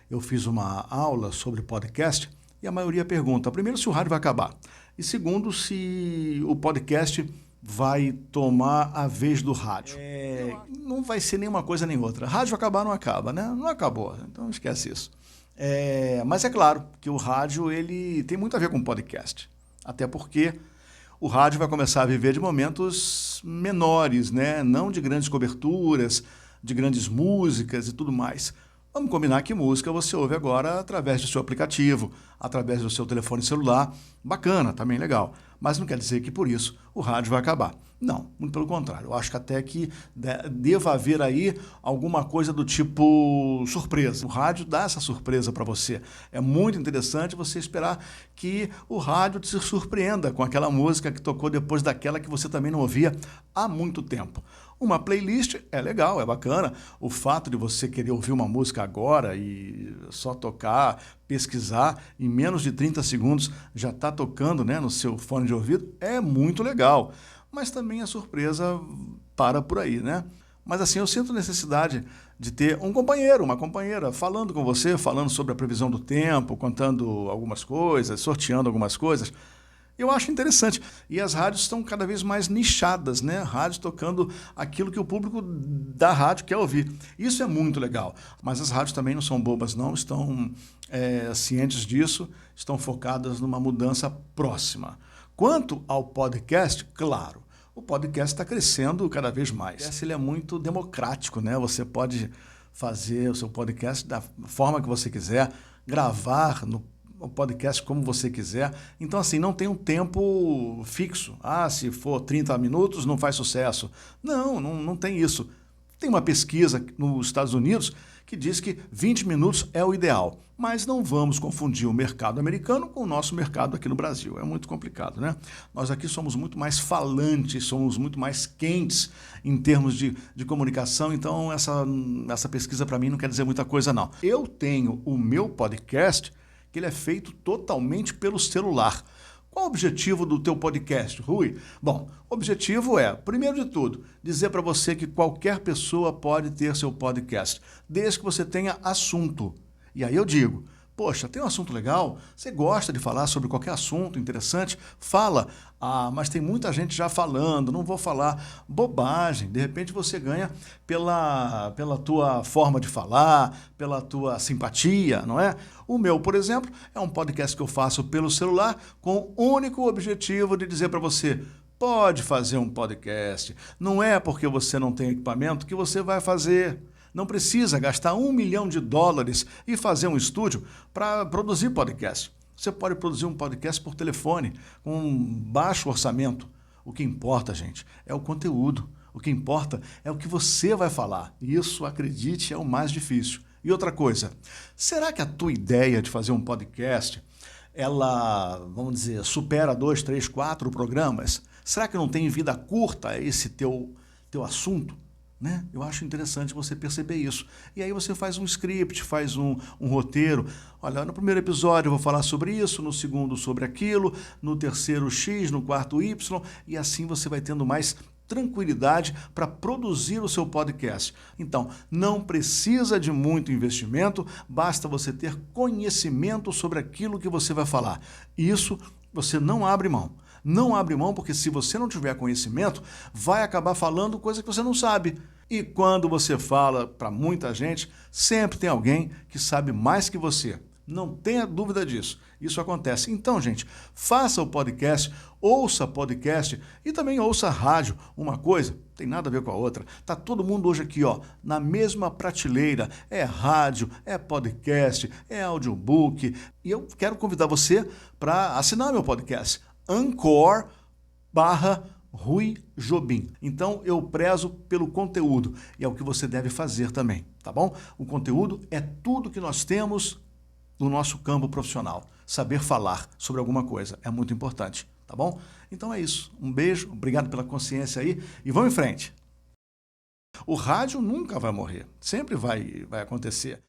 eu fiz uma aula sobre podcast e a maioria pergunta, primeiro, se o rádio vai acabar. E segundo, se o podcast vai tomar a vez do rádio. Não vai ser nenhuma coisa nem outra. Rádio acabar não acaba, né? Não acabou, então esquece isso. Mas é claro que o rádio ele tem muito a ver com podcast. Até porque o rádio vai começar a viver de momentos menores, né? Não de grandes coberturas, de grandes músicas e tudo mais. Vamos combinar que música você ouve agora através do seu aplicativo, através do seu telefone celular. Bacana, também legal. Mas não quer dizer que por isso o rádio vai acabar. Não, muito pelo contrário. Eu acho que até que deva haver aí alguma coisa do tipo surpresa. O rádio dá essa surpresa para você. É muito interessante você esperar que o rádio te surpreenda com aquela música que tocou depois daquela que você também não ouvia há muito tempo. Uma playlist é legal, é bacana. O fato de você querer ouvir uma música agora e só tocar, pesquisar, em menos de 30 segundos já está tocando, né, no seu fone de ouvido, é muito legal. Mas também a surpresa para por aí, né? Mas assim, eu sinto necessidade de ter um companheiro, uma companheira, falando com você, falando sobre a previsão do tempo, contando algumas coisas, sorteando algumas coisas. Eu acho interessante. E as rádios estão cada vez mais nichadas, né? Rádios tocando aquilo que o público da rádio quer ouvir. Isso é muito legal. Mas as rádios também não são bobas, não. Estão cientes disso, estão focadas numa mudança próxima. Quanto ao podcast, claro, o podcast está crescendo cada vez mais. Ele é muito democrático, né? Você pode fazer o seu podcast da forma que você quiser, gravar o podcast como você quiser. Então, assim, não tem um tempo fixo. Se for 30 minutos, não faz sucesso. Não tem isso. Tem uma pesquisa nos Estados Unidos que diz que 20 minutos é o ideal. Mas não vamos confundir o mercado americano com o nosso mercado aqui no Brasil. É muito complicado, né? Nós aqui somos muito mais falantes, somos muito mais quentes em termos de comunicação, então essa pesquisa para mim não quer dizer muita coisa, não. Eu tenho o meu podcast que ele é feito totalmente pelo celular. Qual o objetivo do teu podcast, Rui? Bom, o objetivo é, primeiro de tudo, dizer para você que qualquer pessoa pode ter seu podcast, desde que você tenha assunto. E aí eu digo, poxa, tem um assunto legal? Você gosta de falar sobre qualquer assunto interessante? Fala. Mas tem muita gente já falando, não vou falar bobagem. De repente você ganha pela tua forma de falar, pela tua simpatia, não é? O meu, por exemplo, é um podcast que eu faço pelo celular com o único objetivo de dizer para você, pode fazer um podcast. Não é porque você não tem equipamento que você vai fazer. Não precisa gastar $1 milhão e fazer um estúdio para produzir podcast. Você pode produzir um podcast por telefone, com um baixo orçamento. O que importa, gente, é o conteúdo. O que importa é o que você vai falar. Isso, acredite, é o mais difícil. E outra coisa, será que a tua ideia de fazer um podcast, ela, vamos dizer, supera 2, 3, 4 programas? Será que não tem vida curta esse teu assunto? Né? Eu acho interessante você perceber isso. E aí você faz um script, faz um roteiro. Olha, no primeiro episódio eu vou falar sobre isso, no segundo sobre aquilo, no terceiro X, no quarto Y, e assim você vai tendo mais tranquilidade para produzir o seu podcast. Então, não precisa de muito investimento, basta você ter conhecimento sobre aquilo que você vai falar. Isso você não abre mão. Não abre mão porque se você não tiver conhecimento, vai acabar falando coisa que você não sabe. E quando você fala para muita gente, sempre tem alguém que sabe mais que você. Não tenha dúvida disso. Isso acontece. Então, gente, faça o podcast, ouça podcast e também ouça rádio. Uma coisa tem nada a ver com a outra. Tá todo mundo hoje aqui, ó, na mesma prateleira. É rádio, é podcast, é audiobook. E eu quero convidar você para assinar meu podcast. Anchor/Rui Jobim. Então, eu prezo pelo conteúdo e é o que você deve fazer também, tá bom? O conteúdo é tudo que nós temos no nosso campo profissional. Saber falar sobre alguma coisa é muito importante, tá bom? Então é isso. Um beijo, obrigado pela consciência aí e vamos em frente. O rádio nunca vai morrer, sempre vai acontecer.